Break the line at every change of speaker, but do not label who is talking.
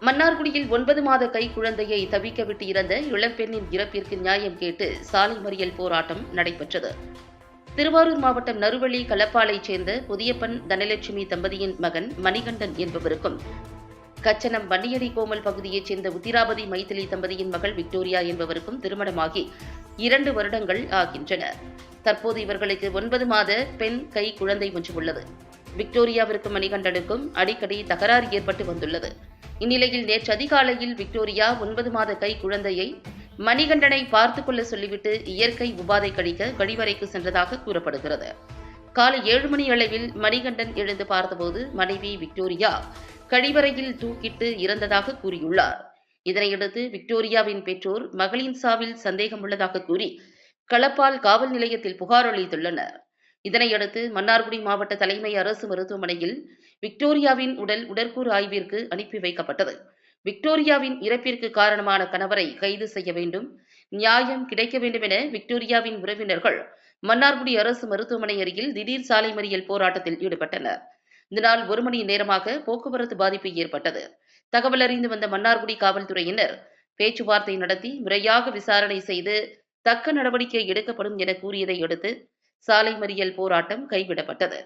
மன்னார்குடியில் 9 மாத கைக்குழந்தையை தவிக்க விட்டு இறந்த இளம்பெண்ணின் இறப்பிற்கு நியாயம் கேட்டு சாலை மறியல் போராட்டம் நடைபெற்றது. திருவாரூர் மாவட்டம் நறுவழி களப்பாலைச் சேர்ந்த புதியப்பன் தனலட்சுமி தம்பதியின் மகன் மணிகண்டன் என்பவருக்கும், கச்சனம் வன்னியடி கோமல் பகுதியைச் சேர்ந்த உத்திராபதி மைதிலி தம்பதியின் மகள் விக்டோரியா என்பவருக்கும் திருமணமாகி 2 வருடங்கள் ஆகின்றன. தற்போது இவர்களுக்கு 9 மாத பெண் கை குழந்தை ஒன்று உள்ளது. விக்டோரியாவிற்கும் மணிகண்டனுக்கும் அடிக்கடி தகராறு ஏற்பட்டு வந்துள்ளது. இந்நிலையில் நேற்று அதிகாலையில் விக்டோரியா 9 மாத கை குழந்தையை மணிகண்டனை பார்த்துக் கொள்ள சொல்லிவிட்டு இயற்கை உபாதை கழிக்க கழிவறைக்கு சென்றதாக கூறப்படுகிறது. காலை 7 மணி அளவில் மணிகண்டன் எழுந்து பார்த்தபோது மனைவி விக்டோரியா கழிவறையில் தூக்கிட்டு இறந்ததாக கூறியுள்ளார். இதனையடுத்து விக்டோரியாவின் பெற்றோர் மகளின் சாவில் சந்தேகம் உள்ளதாக கூறி களப்பால் காவல் நிலையத்தில் புகார் அளித்துள்ளனர். இதனையடுத்து மன்னார்குடி மாவட்ட தலைமை அரசு மருத்துவமனையில் விக்டோரியாவின் உடல் உடற்கூறு ஆய்விற்கு அனுப்பி வைக்கப்பட்டது. விக்டோரியாவின் இறப்பிற்கு காரணமான கணவரை கைது செய்ய வேண்டும், நியாயம் கிடைக்க வேண்டும் என விக்டோரியாவின் உறவினர்கள் மன்னார்குடி அரசு மருத்துவமனை அருகில் திடீர் சாலை மறியல் போராட்டத்தில் ஈடுபட்டனர். இதனால் 1 மணி நேரமாக போக்குவரத்து பாதிப்பு ஏற்பட்டது. தகவல் அறிந்து வந்த மன்னார்குடி காவல்துறையினர் பேச்சுவார்த்தை நடத்தி முறையாக விசாரணை செய்து தக்க நடவடிக்கை எடுக்கப்படும் என கூறியதை அடுத்து சாலை மறியல் போராட்டம் கைவிடப்பட்டது.